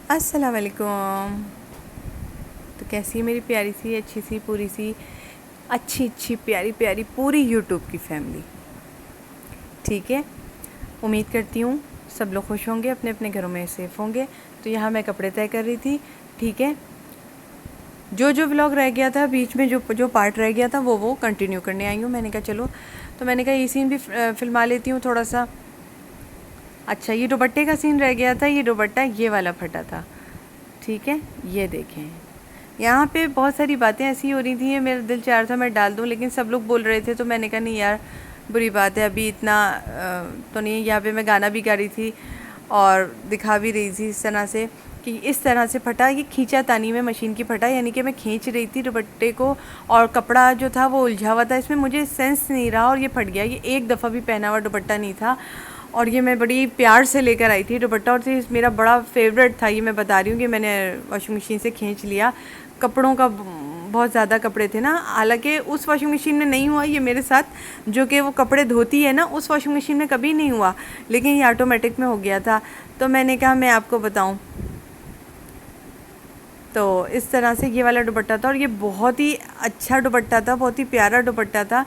अस्सलाम वालेकुम। तो कैसी है मेरी प्यारी सी अच्छी सी पूरी सी अच्छी प्यारी प्यारी पूरी यूट्यूब की फैमिली। ठीक है, उम्मीद करती हूँ सब लोग खुश होंगे, अपने अपने घरों में सेफ़ होंगे। तो यहाँ मैं कपड़े तय कर रही थी। ठीक है, जो व्लॉग रह गया था बीच में, जो पार्ट रह गया था वो कंटिन्यू करने आई हूँ। मैंने कहा चलो, तो मैंने कहा ये सीन भी फिल्मा लेती हूँ थोड़ा सा। अच्छा, ये दुपट्टे का सीन रह गया था। ये दुपट्टा ये वाला फटा था। ठीक है, ये देखें, यहाँ पे बहुत सारी बातें ऐसी हो रही थी, मेरा दिल चाह रहा था मैं डाल दूँ, लेकिन सब लोग बोल रहे थे तो मैंने कहा नहीं यार, बुरी बात है, अभी इतना तो नहीं। यहाँ पे मैं गाना भी गा रही थी और दिखा भी रही थी इस तरह से कि इस तरह से फटा। ये खींचा तानी में मशीन की फटा, यानी कि मैं खींच रही थी दुपट्टे को और कपड़ा जो था वो उलझा हुआ था, इसमें मुझे सेंस नहीं रहा और ये फट गया। ये एक दफ़ा भी पहना हुआ दुपट्टा नहीं था और ये मैं बड़ी प्यार से लेकर आई थी दुपट्टा, और मेरा बड़ा फेवरेट था। ये मैं बता रही हूँ कि मैंने वॉशिंग मशीन से खींच लिया। कपड़ों का बहुत ज़्यादा कपड़े थे ना, हालांकि उस वॉशिंग मशीन में नहीं हुआ ये मेरे साथ, जो कि वो कपड़े धोती है ना, उस वॉशिंग मशीन में कभी नहीं हुआ, लेकिन ये ऑटोमेटिक में हो गया था। तो मैंने कहा मैं आपको बताऊं, तो इस तरह से ये वाला दुपट्टा था और ये बहुत ही अच्छा दुपट्टा था, बहुत ही प्यारा दुपट्टा था,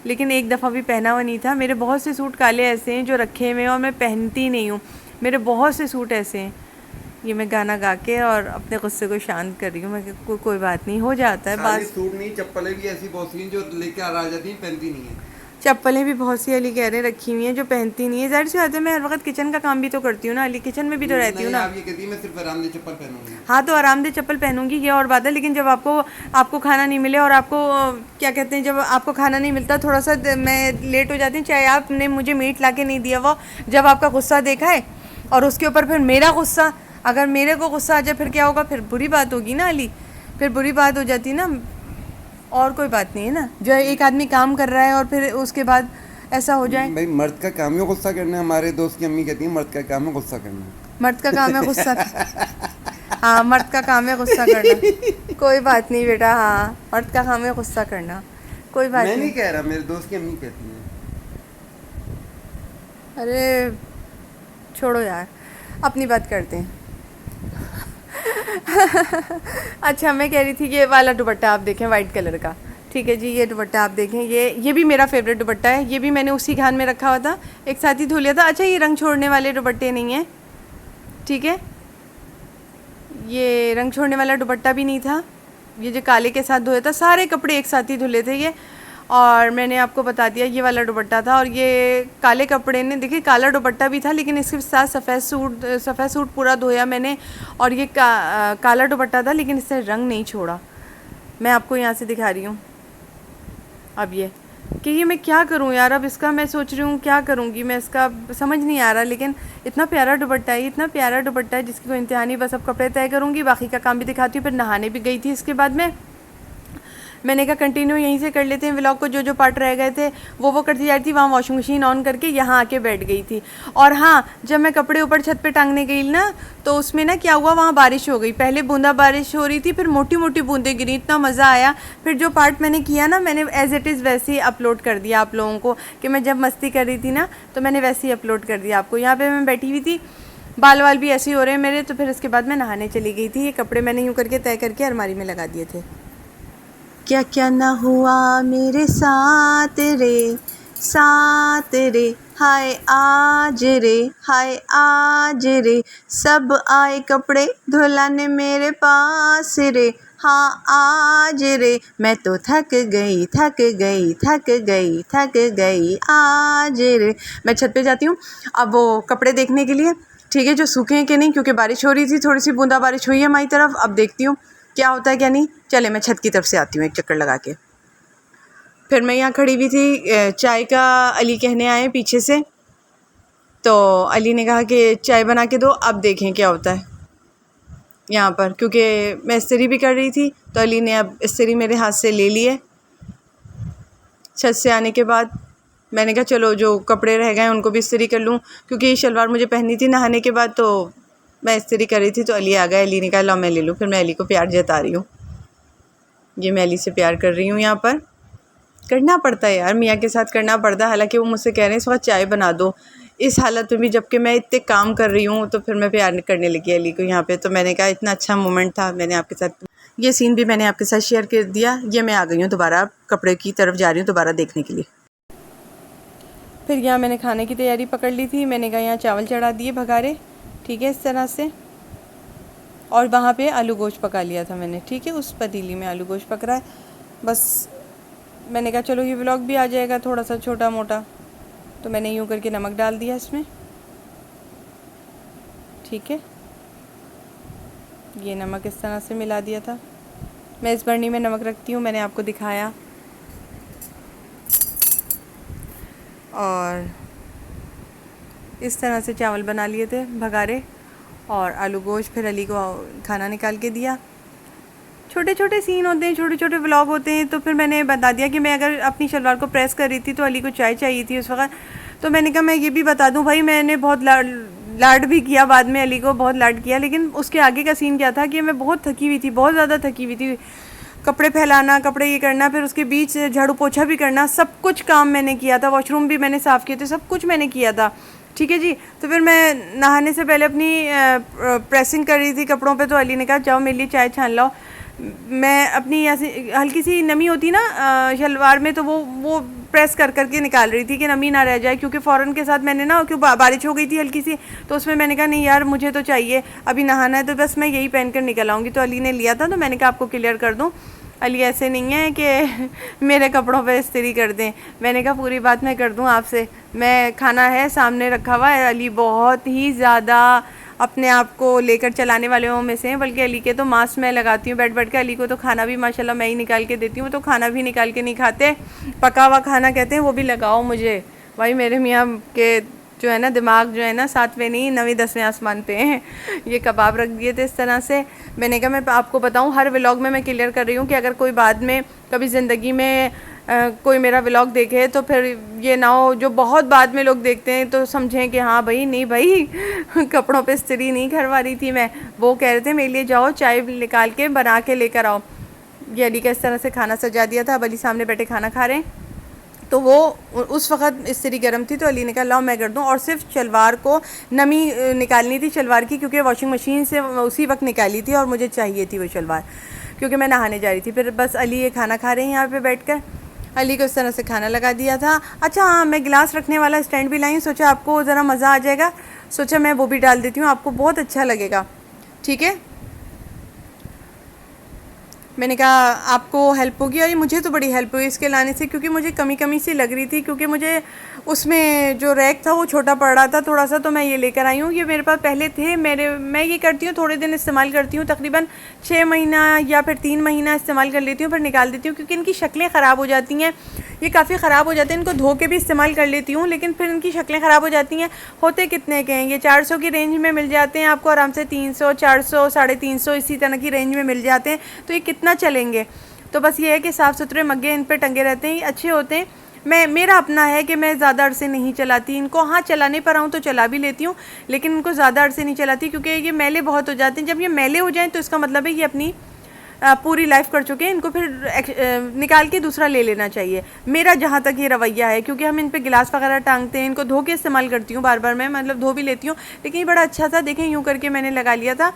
लेकिन एक दफ़ा भी पहना हुआ नहीं था। मेरे बहुत से सूट काले ऐसे हैं जो रखे हुए हैं और मैं पहनती नहीं हूँ। मेरे बहुत से सूट ऐसे हैं। ये मैं गाना गा के और अपने गुस्से को शांत कर रही हूँ। मैं कोई बात नहीं, हो जाता है बात। सूट नहीं, चप्पलें भी ऐसी बहुत सी हैं जो लेके आ जाती हैं, पहनती नहीं है। चप्पलें भी बहुत सी अली कह रहे रखी हुई हैं जो पहनती नहीं है। ज़ाहिर सी बात है, मैं हर वक्त किचन का काम भी तो करती हूँ ना अली, किचन में भी तो रहती हूँ नहीं, ना। आप ये कहती है मैं सिर्फ आरामदेह चप्पल पहनूंगी। हाँ, तो आरामदेह चप्पल पहनूंगी ये और बात है, लेकिन जब आपको खाना नहीं मिले और आपको क्या कहते हैं, जब आपको खाना नहीं मिलता, थोड़ा सा मैं लेट हो जाती हूँ, चाहे आपने मुझे मीट ला के नहीं दिया, वो जब आपका गुस्सा देखा है और उसके ऊपर फिर मेरा गुस्सा, अगर मेरे को गुस्सा आ जाए फिर क्या होगा, फिर बुरी बात होगी ना अली, फिर बुरी बात हो जाती ना। और कोई बात नहीं है ना, जो एक आदमी काम कर रहा है और फिर उसके बाद ऐसा हो जाए। भाई मर्द का काम है गुस्सा करना। हमारे दोस्त की अम्मी कहती है मर्द का काम है गुस्सा करना। मर्द का काम है गुस्सा। हाँ, मर्द का काम है गुस्सा करना। कोई बात नहीं बेटा, हाँ, मर्द का काम है गुस्सा करना, कोई बात मैं नहीं। नहीं कह रहा, मेरे दोस्त की अम्मी कहती है। अरे छोड़ो यार, अपनी बात करते हैं। अच्छा, मैं कह रही थी ये वाला दुपट्टा आप देखें, वाइट कलर का। ठीक है जी, ये दुपट्टा आप देखें, ये भी मेरा फेवरेट दुपट्टा है। ये भी मैंने उसी खान में रखा हुआ था, एक साथ ही धो लिया था। अच्छा, ये रंग छोड़ने वाले दुपट्टे नहीं है, ठीक है, ये रंग छोड़ने वाला दुपट्टा भी नहीं था। ये जो काले के साथ धोया था, सारे कपड़े एक साथ ही धुले थे ये, और मैंने आपको बता दिया ये वाला दुपट्टा था। और ये काले कपड़े ने, देखिए काला दुपट्टा भी था, लेकिन इसके साथ सफ़ेद सूट पूरा धोया मैंने, और ये काला दुपट्टा था, लेकिन इससे रंग नहीं छोड़ा। मैं आपको यहाँ से दिखा रही हूँ अब ये, कि ये मैं क्या करूँ यार, अब इसका मैं सोच रही हूँ क्या करूँगी मैं, इसका समझ नहीं आ रहा। लेकिन इतना प्यारा दुपट्टा है, इतना प्यारा दुपट्टा है जिसकी कोई इंतहा नहीं। बस अब कपड़े तय करूँगी, बाकी का काम भी दिखाती हूँ। फिर नहाने भी गई थी इसके बाद में। मैंने कहा कंटिन्यू यहीं से कर लेते हैं व्लॉग को, जो पार्ट रह गए थे वो करती जा रही थी। वहाँ वॉशिंग मशीन ऑन करके यहाँ आके बैठ गई थी। और हाँ, जब मैं कपड़े ऊपर छत पे टांगने गई ना, तो उसमें ना क्या हुआ, वहाँ बारिश हो गई। पहले बूंदा बारिश हो रही थी, फिर मोटी मोटी बूंदें गिरी, इतना मज़ा आया। फिर जो पार्ट मैंने किया ना, मैंने एज इट इज़ वैसे ही अपलोड कर दिया आप लोगों को, कि मैं जब मस्ती कर रही थी ना, तो मैंने वैसे ही अपलोड कर दिया आपको। यहाँ पर मैं बैठी हुई थी, बाल वाल भी ऐसे ही हो रहे हैं मेरे। तो फिर उसके बाद मैं नहाने चली गई थी। ये कपड़े मैंने यूँ करके तय करके अलमारी में लगा दिए थे। क्या क्या ना हुआ मेरे साथ रे, साथ रे, हाय आज रे, हाय आज रे, सब आए कपड़े धुलाने मेरे पास रे, हाँ आज रे, मैं तो थक गई थक गई थक गई थक गई आज रे। मैं छत पे जाती हूँ अब वो कपड़े देखने के लिए, ठीक है, जो सूखे हैं कि नहीं, क्योंकि बारिश हो रही थी, थोड़ी सी बूंदा बारिश हुई है हमारी तरफ। अब देखती हूँ क्या होता है क्या नहीं। चले, मैं छत की तरफ से आती हूँ एक चक्कर लगा के। फिर मैं यहाँ खड़ी हुई थी, चाय का अली कहने आए पीछे से, तो अली ने कहा कि चाय बना के दो, अब देखें क्या होता है यहाँ पर। क्योंकि मैं इस्त्री भी कर रही थी, तो अली ने अब इस्त्री मेरे हाथ से ले लिए। छत से आने के बाद मैंने कहा चलो जो कपड़े रह गए उनको भी इस्त्री कर लूँ, क्योंकि ये शलवार मुझे पहननी थी नहाने के बाद। तो मैं इस्त्री कर रही थी तो अली आ गया। अली ने कहा लो मैं ले लूँ। फिर मैं अली को प्यार जता रही हूँ, ये मैं अली से प्यार कर रही हूँ। यहाँ पर करना पड़ता है यार, मियाँ के साथ करना पड़ता है। हालांकि वो मुझसे कह रहे हैं इस वक्त चाय बना दो, इस हालत में भी, जबकि मैं इतने काम कर रही हूँ, तो फिर मैं प्यार करने लगी अली को यहाँ पे। तो मैंने कहा इतना अच्छा मोमेंट था, मैंने आपके साथ ये सीन भी मैंने आपके साथ शेयर कर दिया। ये मैं आ गई हूँ दोबारा, कपड़े की तरफ जा रही हूँ दोबारा देखने के लिए। फिर यहाँ मैंने खाने की तैयारी पकड़ ली थी। मैंने कहा यहाँ चावल चढ़ा दिए भगारे, ठीक है, इस तरह से। और वहाँ पे आलू गोश्त पका लिया था मैंने, ठीक है, उस पतीली में आलू गोश्त पक रहा है। बस मैंने कहा चलो ये व्लॉग भी आ जाएगा थोड़ा सा छोटा मोटा, तो मैंने यूँ करके नमक डाल दिया इसमें, ठीक है। ये नमक इस तरह से मिला दिया था। मैं इस बर्नी में नमक रखती हूँ, मैंने आपको दिखाया। और इस तरह से चावल बना लिए थे भगारे और आलू गोश्त। फिर अली को खाना निकाल के दिया। छोटे छोटे सीन होते हैं, छोटे छोटे व्लॉग होते हैं। तो फिर मैंने बता दिया कि मैं अगर अपनी शलवार को प्रेस कर रही थी तो अली को चाय चाहिए थी उस वक्त। तो मैंने कहा मैं ये भी बता दूं भाई, मैंने बहुत लाड भी किया बाद में, अली को बहुत लाड किया। लेकिन उसके आगे का सीन क्या था कि मैं बहुत थकी हुई थी, बहुत ज़्यादा थकी हुई थी। कपड़े फैलाना, कपड़े ये करना, फिर उसके बीच झाड़ू पोछा भी करना, सब कुछ काम मैंने किया था। वॉशरूम भी मैंने साफ़ किए थे, सब कुछ मैंने किया था, ठीक है जी। तो फिर मैं नहाने से पहले अपनी प्रेसिंग कर रही थी कपड़ों पे। तो अली ने कहा जाओ मेरे लिए चाय छान लाओ। मैं अपनी ऐसी हल्की सी नमी होती ना शलवार में, तो वो प्रेस कर करके निकाल रही थी कि नमी ना रह जाए, क्योंकि फ़ौरन के साथ मैंने ना, क्यों बारिश हो गई थी हल्की सी, तो उसमें मैंने कहा नहीं यार मुझे तो चाहिए, अभी नहाना है तो बस मैं यही पहन कर निकल आऊँगी। तो अली ने लिया था, तो मैंने कहा आपको क्लियर कर दूँ। अली ऐसे नहीं है कि मेरे कपड़ों पे इस्त्री कर दें। मैंने कहा पूरी बात मैं कर दूं आपसे, मैं खाना है सामने रखा हुआ है। अली बहुत ही ज़्यादा अपने आप को लेकर चलाने वालों में से हैं, बल्कि अली के तो मास्क मैं लगाती हूँ बैठ बैठ के। अली को तो खाना भी माशाल्लाह मैं ही निकाल के देती हूँ, तो खाना भी निकाल के नहीं खाते, पका हुआ खाना कहते हैं वो भी लगाओ मुझे। भाई मेरे मियाँ के जो है ना दिमाग जो है ना 7वें नहीं 9वें 10वें आसमान पे हैं। ये कबाब रख दिए थे इस तरह से। मैंने कहा मैं आपको बताऊं, हर व्लॉग में मैं क्लियर कर रही हूँ कि अगर कोई बाद में कभी ज़िंदगी में कोई मेरा व्लॉग देखे तो फिर ये ना हो, जो बहुत बाद में लोग देखते हैं तो समझें कि हाँ भाई नहीं भाई कपड़ों पे इस्त्री नहीं करवा रही थी मैं। वो कह रहे थे मेरे लिए जाओ चाय निकाल के बना के लेकर आओ। ये अली का इस तरह से खाना सजा दिया था। अब अली सामने बैठे खाना खा रहे हैं, तो वो उस वक़्त इस्त्री गर्म थी, तो अली ने कहा लाओ मैं कर दूँ। और सिर्फ शलवार को नमी निकालनी थी शलवार की, क्योंकि वॉशिंग मशीन से उसी वक्त निकाली थी और मुझे चाहिए थी वो शलवार, क्योंकि मैं नहाने जा रही थी। फिर बस अली ये खाना खा रहे हैं यहाँ पे बैठकर। अली को इस तरह से खाना लगा दिया था। अच्छा हाँ, मैं गिलास रखने वाला स्टैंड भी लाई हूँ, सोचा आपको ज़रा मज़ा आ जाएगा, सोचा मैं वो भी डाल देती हूँ, आपको बहुत अच्छा लगेगा, ठीक है। मैंने कहा आपको हेल्प होगी, और ये मुझे तो बड़ी हेल्प हुई इसके लाने से, क्योंकि मुझे कमी कमी सी लग रही थी, क्योंकि मुझे उसमें जो रैक था वो छोटा पड़ रहा था थोड़ा सा, तो मैं ये लेकर आई हूँ। ये मेरे पास पहले थे, मैं ये करती हूँ थोड़े दिन इस्तेमाल करती हूँ, तकरीबन 6 महीना या फिर 3 महीना इस्तेमाल कर लेती हूँ, फिर निकाल देती हूँ, क्योंकि इनकी शक्लें ख़राब हो जाती हैं। ये काफ़ी ख़राब हो जाते हैं, इनको धो के भी इस्तेमाल कर लेती हूँ, लेकिन फिर इनकी शक्लें ख़राब हो जाती हैं। होते कितने के हैं ये, 400 की रेंज में मिल जाते हैं आपको आराम से, 300 400 350 इसी तरह की रेंज में मिल जाते हैं। तो ये कितना चलेंगे। तो बस ये है कि साफ़ सुथरे मग्गे इन पे टंगे रहते हैं, अच्छे होते हैं। मेरा अपना है कि मैं ज़्यादा अरसे नहीं चलाती इनको। हाँ चलाने पर आऊँ तो चला भी लेती हूँ, लेकिन इनको ज़्यादा अरसे नहीं चलाती, क्योंकि ये मैले बहुत हो जाते हैं। जब ये मैले हो जाएं तो इसका मतलब है ये अपनी पूरी लाइफ कर चुके हैं, इनको फिर निकाल के दूसरा ले लेना चाहिए। मेरा जहाँ तक ये रवैया है, क्योंकि हम इन पे गिलास वगैरह टांगते हैं, इनको धो के इस्तेमाल करती हूँ बार बार मैं, मतलब धो भी लेती हूँ। लेकिन ये बड़ा अच्छा था, देखें यूँ करके मैंने लगा लिया था,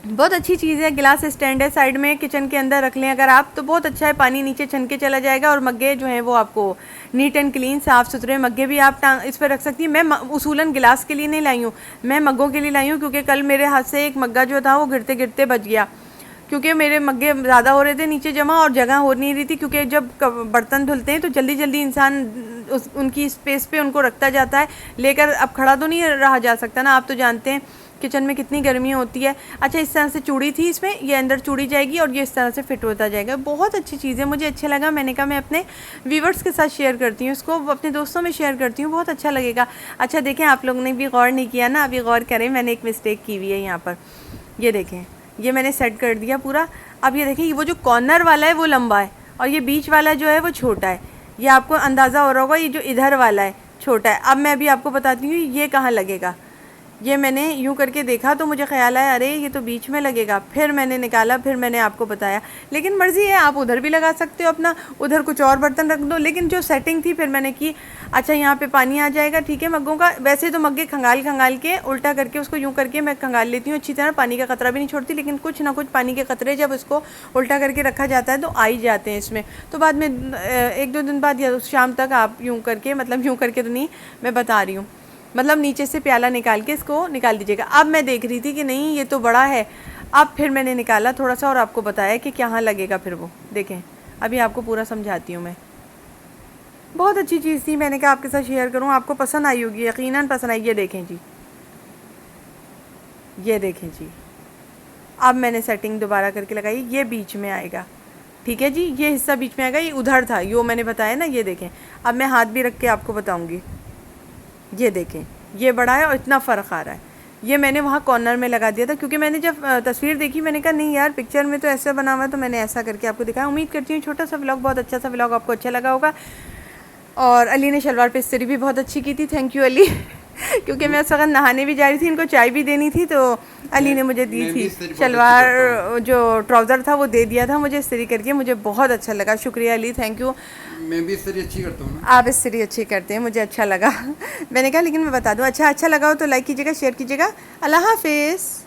बहुत अच्छी चीज़ है। गिलास स्टैंड है साइड में, किचन के अंदर रख लें अगर आप तो बहुत अच्छा है, पानी नीचे छन के चला जाएगा। और मग्गे जो हैं वो आपको नीट एंड क्लीन साफ़ सुथरे मग्गे भी आप इस पर रख सकती हैं। मैं उसूलन गिलास के लिए नहीं लाई हूँ, मैं मग्गों के लिए लाई हूँ, क्योंकि कल मेरे हाथ से एक मग्गा जो था वो गिरते गिरते बच गया, क्योंकि मेरे मग्गे ज़्यादा हो रहे थे नीचे जमा और जगह हो नहीं रही थी। क्योंकि जब बर्तन धुलते हैं तो जल्दी जल्दी इंसान उनकी स्पेस पे उनको रखता जाता है, लेकर अब खड़ा तो नहीं रहा जा सकता ना, आप तो जानते हैं किचन में कितनी गर्मी होती है। अच्छा इस तरह से चूड़ी थी इसमें, ये अंदर चूड़ी जाएगी और ये इस तरह से फिट होता जाएगा। बहुत अच्छी चीज़ है, मुझे अच्छा लगा। मैंने कहा मैं अपने व्यूवर्स के साथ शेयर करती हूँ इसको, अपने दोस्तों में शेयर करती हूँ, बहुत अच्छा लगेगा। अच्छा देखें, आप लोगों ने भी गौर नहीं किया ना, अभी गौर करें, मैंने एक मिस्टेक की हुई है यहाँ पर। ये देखें, ये मैंने सेट कर दिया पूरा। अब ये देखें, वो जो कॉर्नर वाला है वो लंबा है और ये बीच वाला जो है वो छोटा है। ये आपको अंदाज़ा हो रहा होगा, ये जो इधर वाला है छोटा है। अब मैं अभी आपको बताती हूँ ये कहाँ लगेगा। ये मैंने यूँ करके देखा तो मुझे ख्याल आया अरे ये तो बीच में लगेगा, फिर मैंने निकाला, फिर मैंने आपको बताया। लेकिन मर्ज़ी है, आप उधर भी लगा सकते हो अपना, उधर कुछ और बर्तन रख दो। लेकिन जो सेटिंग थी फिर मैंने की, अच्छा यहाँ पे पानी आ जाएगा, ठीक है मग्गों का। वैसे तो मग्गे खंगाल के उल्टा करके उसको यूँ करके मैं खंगाल लेती हूँ अच्छी तरह, पानी का कतरा भी नहीं छोड़ती। लेकिन कुछ ना कुछ पानी के कतरे जब उसको उल्टा करके रखा जाता है तो आ ही जाते हैं इसमें। तो बाद में 1-2 दिन बाद या शाम तक आप यूँ करके, मतलब यूँ करके तो नहीं, मैं बता रही हूँ, मतलब नीचे से प्याला निकाल के इसको निकाल दीजिएगा। अब मैं देख रही थी कि नहीं ये तो बड़ा है, अब फिर मैंने निकाला थोड़ा सा और आपको बताया कि कहाँ लगेगा फिर वो। देखें अभी आपको पूरा समझाती हूँ मैं। बहुत अच्छी चीज़ थी, मैंने कहा आपके साथ शेयर करूँ, आपको पसंद आई होगी, यकीनन पसंद आई। ये देखें जी, ये देखें जी, अब मैंने सेटिंग दोबारा करके लगाई, ये बीच में आएगा, ठीक है जी, ये हिस्सा बीच में आएगा, ये उधर था, यो मैंने बताया ना। ये देखें, अब मैं हाथ भी रख के आपको बताऊँगी। ये देखें, ये बड़ा है और इतना फ़र्क आ रहा है। ये मैंने वहाँ कॉर्नर में लगा दिया था, क्योंकि मैंने जब तस्वीर देखी मैंने कहा नहीं यार पिक्चर में तो ऐसा बना हुआ है, तो मैंने ऐसा करके आपको दिखाया। उम्मीद करती हूँ छोटा सा व्लॉग, बहुत अच्छा सा व्लॉग आपको अच्छा लगा होगा। और अली ने शलवार पे इस्त्री भी बहुत अच्छी की थी, थैंक यू अली क्योंकि मैं उस वक्त नहाने भी जा रही थी, इनको चाय भी देनी थी, तो अली ने मुझे दी थी शलवार, जो ट्राउज़र था वो दे दिया था मुझे इस्त्री करके, मुझे बहुत अच्छा लगा। शुक्रिया अली, थैंक यू। मैं भी इस्त्री अच्छी करता हूँ ना। आप इस्त्री अच्छी करते हैं, मुझे अच्छा लगा मैंने कहा लेकिन मैं बता दूँ, अच्छा लगा हो तो लाइक कीजिएगा, शेयर कीजिएगा। अल्लाह हाफिज़।